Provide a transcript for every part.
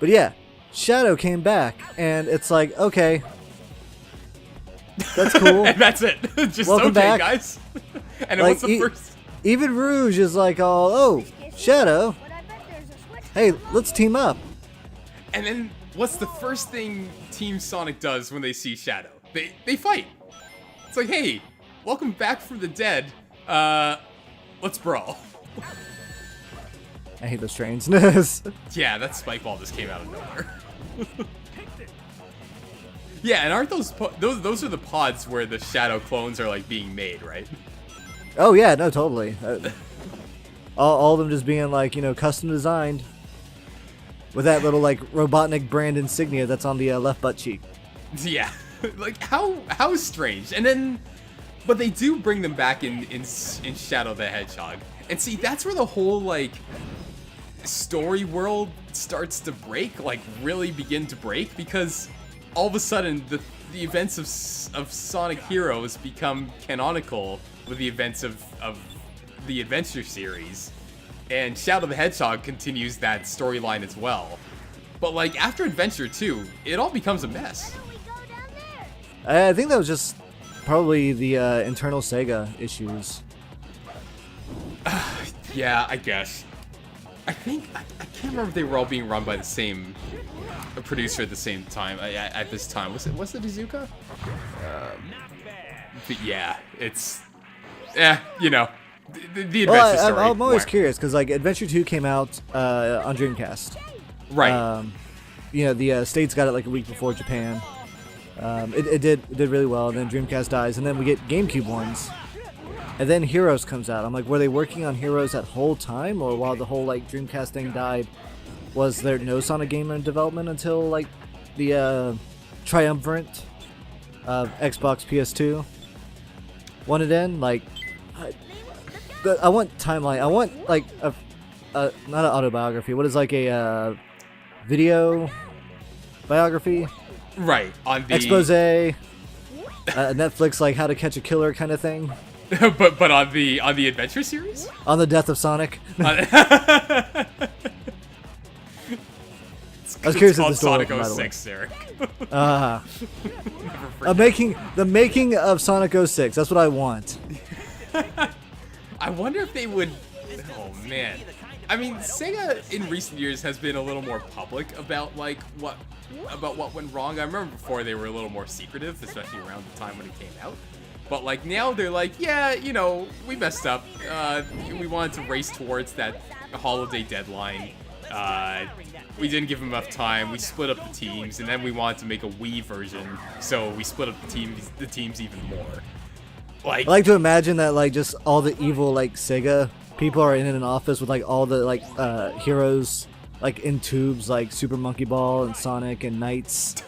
But yeah, Shadow came back, and it's like, okay, that's cool. And that's it. Just Welcome okay, back. guys. And then Like, what's the first? Even Rouge is like, oh, Shadow, hey, let's team up. And then what's the first thing Team Sonic does when they see Shadow? They fight. It's like, hey, welcome back from the dead. Let's brawl. I hate the strangeness. Yeah, that spike ball just came out of nowhere. Yeah, and aren't those are the pods where the Shadow clones are like being made, right? Oh yeah, no, totally. All of them just being like, custom designed with that little like Robotnik brand insignia that's on the left butt cheek. Yeah, like how strange. And then, but they do bring them back in Shadow the Hedgehog, and see that's where the whole like story world starts to break, like really begin to break, because all of a sudden the events of Sonic Heroes become canonical with the events of the Adventure series, and Shadow the Hedgehog continues that storyline as well. But like after Adventure 2, it all becomes a mess. I think that was just probably the internal Sega issues. Yeah, I guess. I think I can't remember if they were all being run by the same producer at the same time. At this time, was it Izuka? But yeah, it's the Adventure story. I'm always curious because like Adventure 2 came out on Dreamcast. Right. The States got it like a week before Japan. It did really well, and then Dreamcast dies, and then we get GameCube ones. And then Heroes comes out. I'm like, were they working on Heroes that whole time, or while the whole like Dreamcast thing died, was there no Sonic game in development until like the triumvirate of Xbox, PS2 wanted in? Like, I want timeline. I want like a not an autobiography. What is like a video biography? Right, on the expose, Netflix like How to Catch a Killer kind of thing. but on the Adventure series? On the death of Sonic. I was curious if the Sonic story, 06, Eric. The making of Sonic 06. That's what I want. I wonder if they would. Oh man. I mean, Sega in recent years has been a little more public about what went wrong. I remember before they were a little more secretive, especially around the time when it came out. But like now they're like, yeah, we messed up. We wanted to race towards that holiday deadline. We didn't give them enough time. We split up the teams, and then we wanted to make a Wii version, so we split up the teams even more. Like, I like to imagine that like just all the evil like Sega people are in an office with like all the like heroes like in tubes like Super Monkey Ball and Sonic and Knights,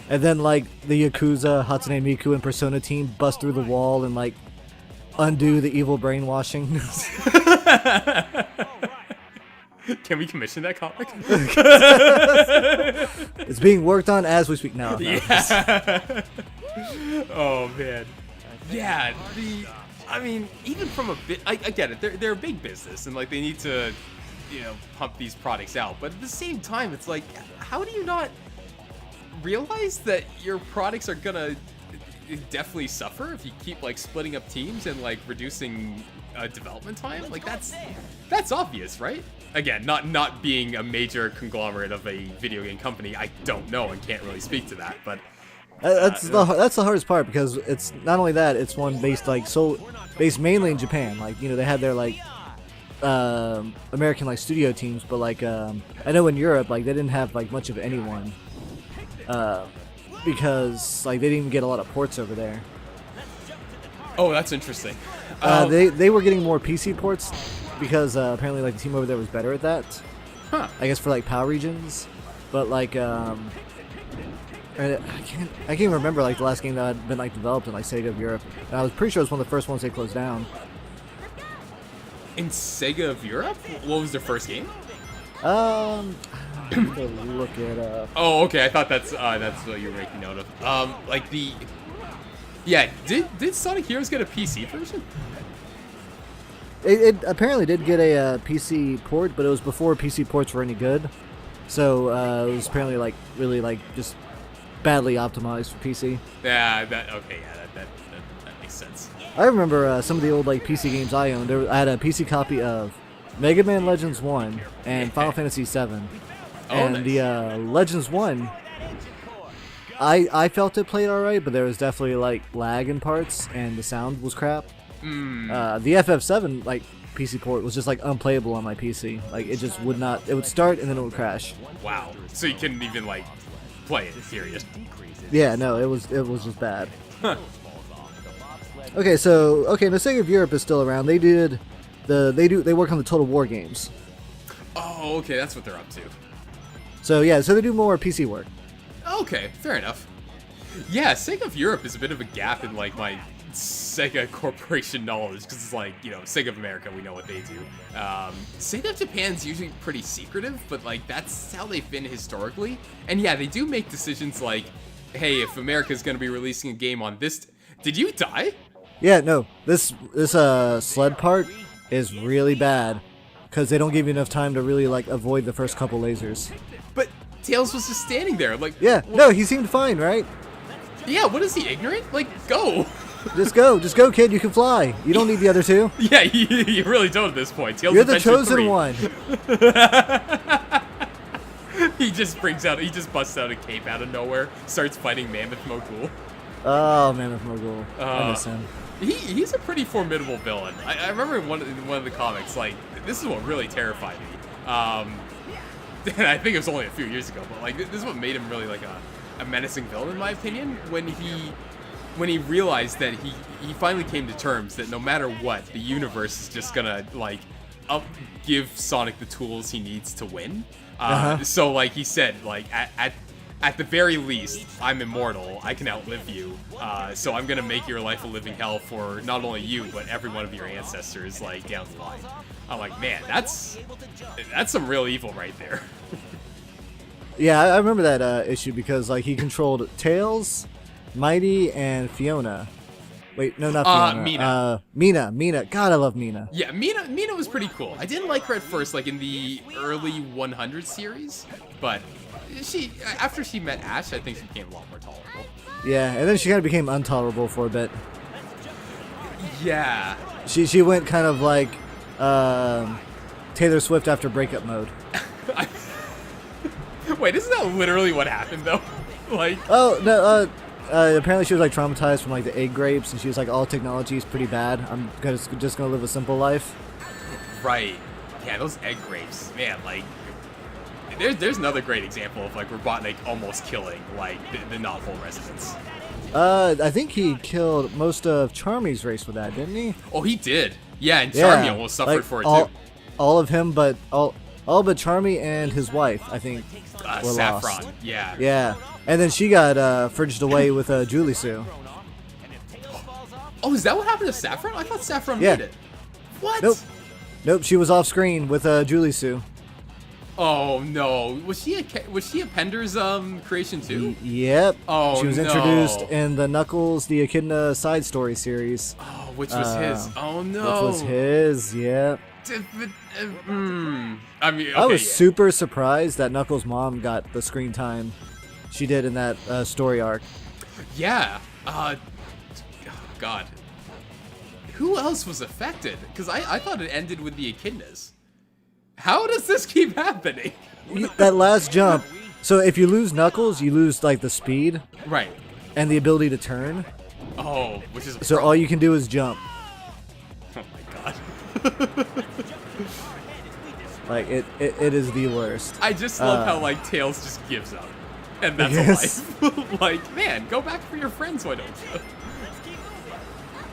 and then like the Yakuza, Hatsune Miku, and Persona team bust through the wall and like undo the evil brainwashing. Can we commission that comic? It's being worked on as we speak now. Yeah. Oh man. Yeah. I mean, even from a bit, I get it. They're a big business, and like they need to, pump these products out. But at the same time, it's like, how do you not realize that your products are gonna definitely suffer if you keep like splitting up teams and like reducing development time? Like that's obvious, right? Again, not being a major conglomerate of a video game company, I don't know and can't really speak to that, but. That's the hardest part, because it's not only that, it's one based mainly in Japan. Like they had their like American like studio teams, but like I know in Europe like they didn't have like much of anyone because like they didn't even get a lot of ports over there. Oh, that's interesting. They were getting more PC ports because apparently like the team over there was better at that. Huh. I guess for like PAL regions, but like I can't even remember like the last game that had been like developed in like Sega of Europe. And I was pretty sure it was one of the first ones they closed down. In Sega of Europe? What was their first game? I have to look it up. Oh, okay. I thought that's what you were making note of. Did Sonic Heroes get a PC version? It apparently did get a PC port, but it was before PC ports were any good. So it was apparently like really like just badly optimized for PC. Yeah, that makes sense. I remember some of the old like PC games I owned. I had a PC copy of Mega Man Legends 1 and Final Fantasy 7. And nice. the Legends 1, I felt it played alright, but there was definitely like lag in parts and the sound was crap. The FF7 like PC port was just like unplayable on my PC. Like it just would not. It would start and then it would crash. Wow. So you couldn't even like play it, period. Yeah, no, it was just bad. Okay, the Sega of Europe is still around. They work on the Total War games. Oh, okay, that's what they're up to. So they do more PC work. Okay, fair enough. Yeah, Sega of Europe is a bit of a gap in like my Sega Corporation knowledge, because it's like, you know, Sega of America, we know what they do. Sega of Japan's usually pretty secretive, but like that's how they've been historically. And yeah, they do make decisions like, hey, if America's going to be releasing a game on this, did you die? Yeah, no, this sled part is really bad because they don't give you enough time to really like avoid the first couple lasers. But Tails was just standing there, like. Yeah, no, he seemed fine, right? Yeah, what is he, ignorant? Like, go. Just go, kid. You can fly. You don't need the other two. Yeah, you really don't at this point. Tails You're the Adventure chosen 3. one. He just busts out a cape out of nowhere, starts fighting Mammoth Mogul. Oh, Mammoth Mogul. I miss him. He's a pretty formidable villain. I remember in one of the comics, like, this is what really terrified me. And I think it was only a few years ago, but like this is what made him really like a menacing villain in my opinion. When he realized that he finally came to terms that no matter what, the universe is just gonna like give Sonic the tools he needs to win. So like he said, like at the very least, I'm immortal. I can outlive you. So I'm gonna make your life a living hell for not only you but every one of your ancestors, like down the line. I'm like, man, that's some real evil right there. Yeah, I remember that issue because like he controlled Tails, Mighty, and Fiona. Wait, no, not Fiona. Mina. God, I love Mina. Yeah, Mina was pretty cool. I didn't like her at first, like in the early 100 series, but after she met Ash, I think she became a lot more tolerable. Yeah, and then she kind of became intolerable for a bit. Yeah. She went kind of like Taylor Swift after breakup mode. Wait, isn't that literally what happened though? Like. Oh no. Apparently she was like traumatized from like the egg grapes, and she was like, all technology is pretty bad. I'm just gonna live a simple life. Right. Yeah, those egg grapes, man. Like, there's another great example of like Robotnik almost killing like the novel residents. I think he killed most of Charmy's race with that, didn't he? Oh, he did. Yeah, and Charmy almost suffered like, for it too. All of him, but all but Charmy and his wife, I think, were Saffron. lost. Yeah. Yeah, and then she got fridged away with Julie Sue. Oh, is that what happened to Saffron? I thought Saffron made it. What? Nope. She was off screen with Julie Sue. Oh no, was she a Pender's creation too? Yep. Oh, she was introduced in the Knuckles the Echidna side story series. Oh, which was his. Oh no. Which was his. Yep. I mean, okay, I was super surprised that Knuckles' mom got the screen time she did in that story arc. Yeah. God. Who else was affected? Because I thought it ended with the Echidnas. How does this keep happening? That last jump. So if you lose Knuckles, you lose like the speed, right, and the ability to turn. Oh, which is so all you can do is jump. Oh my god. Like it is the worst. I just love how like Tails just gives up, and that's a life. Like, man, go back for your friends, why don't you?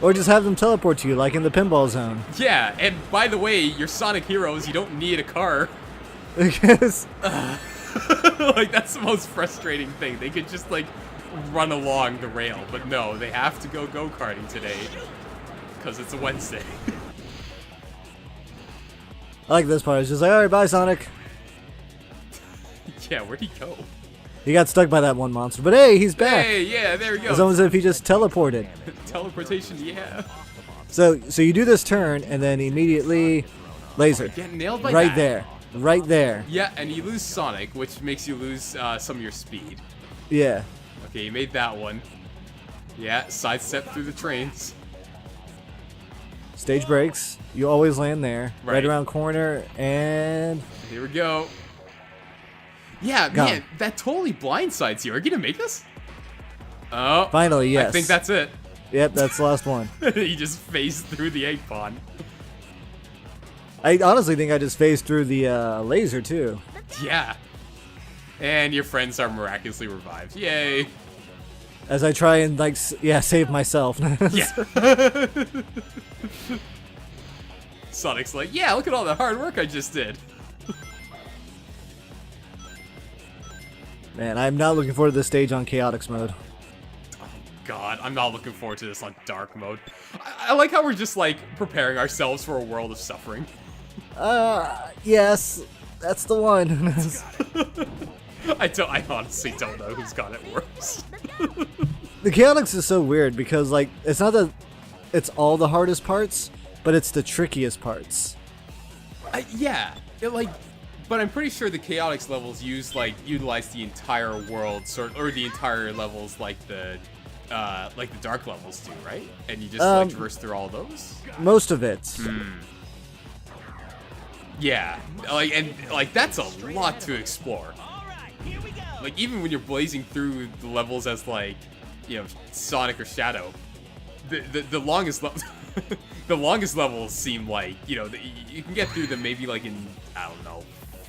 Or just have them teleport to you, like in the pinball zone. Yeah, and by the way, you're Sonic heroes. You don't need a car. Because like that's the most frustrating thing. They could just like run along the rail, but no, they have to go go-karting today because it's a Wednesday. I like this part. It's just like, all right, bye, Sonic. Yeah, where'd he go? He got stuck by that one monster, but hey, he's back. Hey, yeah, there we go. It's almost as if he just teleported. Teleportation, yeah. So you do this turn, and then immediately laser. Get nailed by right that. there. right there. Yeah, and you lose Sonic, which makes you lose some of your speed. Yeah. Okay, you made that one. Yeah, sidestep through the trains. Stage breaks. You always land there. Right around corner, and here we go. Yeah, man, that totally blindsides you. Are you gonna make us? Oh, finally, yes. I think that's it. Yep, that's the last one. He just phased through the egg pond. I honestly think I just phased through the laser too. Yeah. And your friends are miraculously revived. Yay. As I try and like, save myself. Yeah. Sonic's like, yeah, look at all the hard work I just did. Man, I'm not looking forward to this stage on Chaotix mode. Oh God, I'm not looking forward to this on dark mode. I like how we're just like preparing ourselves for a world of suffering. Yes, that's the one. I honestly don't know who's got it worse. The Chaotix is so weird because like it's not that it's all the hardest parts, but it's the trickiest parts. Yeah, but I'm pretty sure the Chaotix levels utilize the entire world or the entire levels like the dark levels do, right? And you just traverse through all those. Most of it. Yeah, that's a lot to explore. Like even when you're blazing through the levels as Sonic or Shadow, the longest the longest levels seem like you can get through them maybe like in I don't know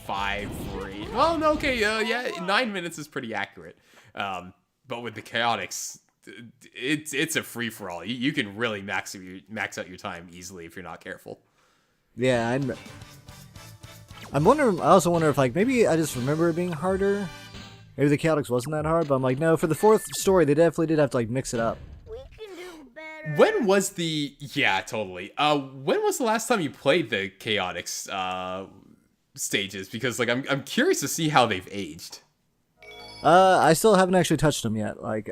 5 or 8. Well, no, okay, yeah, 9 minutes is pretty accurate. But with the Chaotix, it's a free for all. You can really max out your time easily if you're not careful. Yeah, I'm wondering. I also wonder if maybe I just remember it being harder. Maybe the Chaotix wasn't that hard, but I'm like, no. For the 4th story, they definitely did have to mix it up. When was the totally? When was the last time you played the Chaotix stages? Because I'm curious to see how they've aged. I still haven't actually touched them yet. I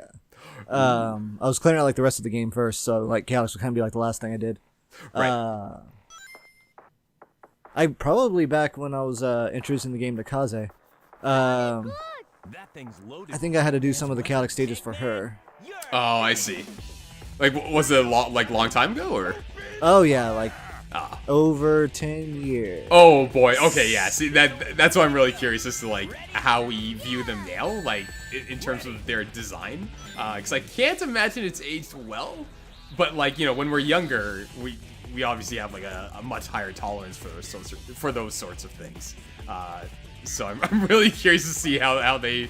was clearing out the rest of the game first, so Chaotix would kind of be the last thing I did. Right. I probably back when I was introducing the game to Kaze. I think I had to do some of the Chaotix stages for her. Oh, I see. Was it a long time ago, or? Oh yeah, over 10 years. Oh boy. Okay, yeah. See, that's why I'm really curious as to how we view them now, in terms of their design. Because I can't imagine it's aged well. But when we're younger, we obviously have a much higher tolerance for those sorts of things. So I'm really curious to see how they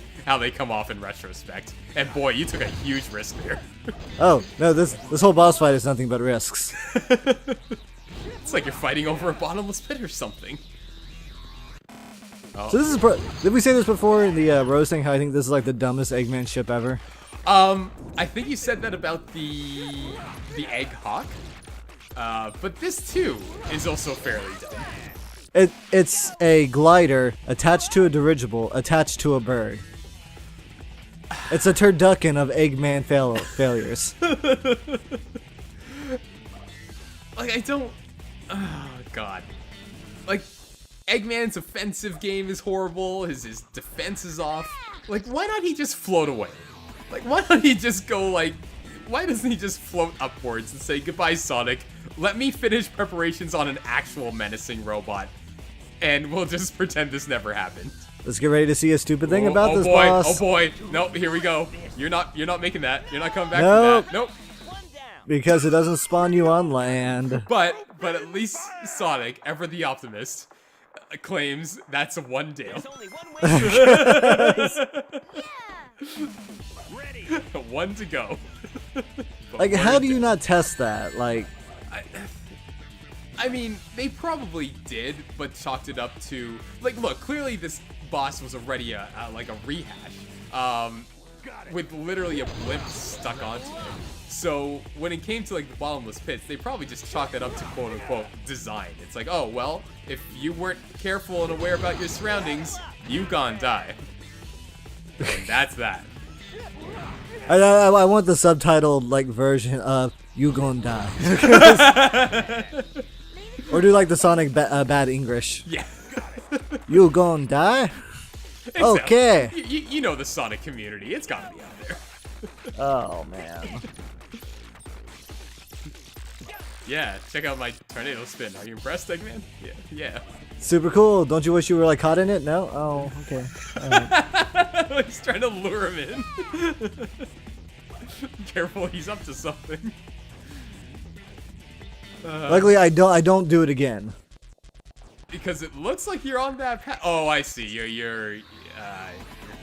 come off in retrospect. And boy, you took a huge risk there. Oh no, this whole boss fight is nothing but risks. It's like you're fighting over a bottomless pit or something. Oh. So this is did we say this before in the Rose thing? How I think this is the dumbest Eggman ship ever. I think you said that about the Egg Hawk. But this too is also fairly dumb. It's a glider attached to a dirigible attached to a bird. It's a turducken of Eggman failures. I don't. Oh God. Eggman's offensive game is horrible. His defense is off. Why not he just float away? Why don't he just go why doesn't he just float upwards and say, goodbye, Sonic, let me finish preparations on an actual menacing robot, and we'll just pretend this never happened. Let's get ready to see a stupid thing about this boss. Oh boy, nope, here we go. You're not making that. You're not coming back nope. from that. Nope. Because it doesn't spawn you on land. But at least Sonic, ever the optimist, claims that's a one down. One to go. How do you not test that? I mean, they probably did, but chalked it up to look. Clearly, this boss was already a rehash, with literally a blimp stuck onto it. So when it came to the bottomless pits, they probably just chalked that up to quote unquote design. It's oh well, if you weren't careful and aware about your surroundings, you gon' die. And that's that. I want the subtitled version of "You Gon' Die," or do the Sonic bad English. Yeah. You gonna die? Okay. You know the Sonic community. It's gotta be out there. Oh man. Yeah, check out my tornado spin. Are you impressed, Eggman? Yeah. Super cool. Don't you wish you were like caught in it? No? Oh, okay. Alright. He's trying to lure him in. Careful, he's up to something. Luckily, I don't do it again. Because it looks like you're on that path. Oh, I see. You're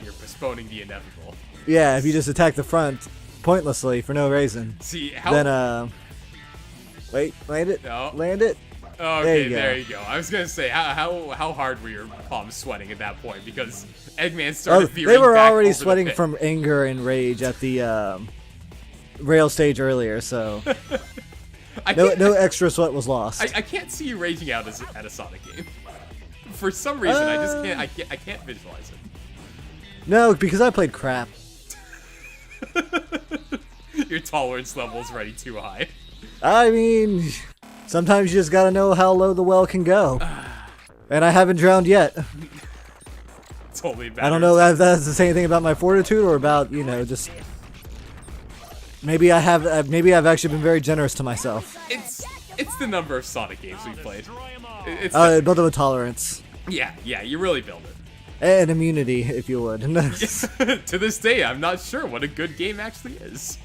postponing the inevitable. Yeah, if you just attack the front pointlessly for no reason. See how? Then wait, land it. No. Land it. Oh, okay, there you go. I was gonna say how hard were your palms sweating at that point because Eggman started veering they were back already over the sweating pit. from anger and rage at the rail stage earlier, so no extra sweat was lost. I can't see you raging out at a Sonic game. For some reason, I just can't. I can't visualize it. No, because I played crap. Your tolerance level is already too high. I mean, sometimes you just gotta know how low the well can go. And I haven't drowned yet. Totally bad. I don't know if that's the same thing about my fortitude or about, just... Maybe I've actually been very generous to myself. It's the number of Sonic games we've played. It's build up a tolerance. yeah, you really build it. And immunity, if you would. To this day, I'm not sure what a good game actually is.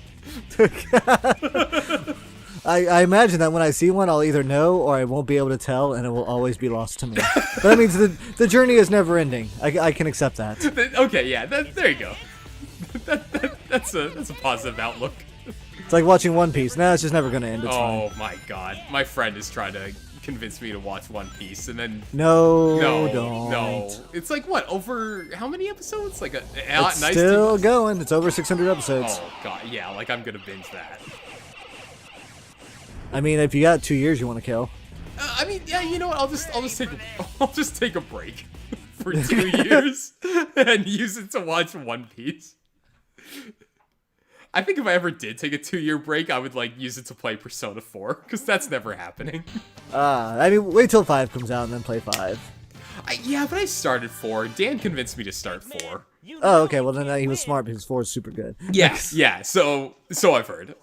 I imagine that when I see one, I'll either know or I won't be able to tell, and it will always be lost to me. But that means the journey is never ending. I can accept that. Okay, yeah, there you go. That's a positive outlook. It's like watching One Piece. Nah, it's just never gonna end. It's Oh fine. my god, my friend is trying to convince me to watch One Piece, and then No, no, don't. it's like what, over how many episodes? Like It's nice still going. It's over 600 episodes. Oh god, yeah, like I'm gonna binge that. I mean, if you got 2 years you want to kill. I mean, yeah, you know what? I'll just take a break for 2 years and use it to watch One Piece. I think if I ever did take a 2-year break, I would like use it to play Persona 4 because that's never happening. I mean, wait till 5 comes out and then play 5. Yeah, but I started 4. Dan convinced me to start 4. Oh, okay. Well, then he was smart because 4 is super good. Yes, yeah. So I've heard.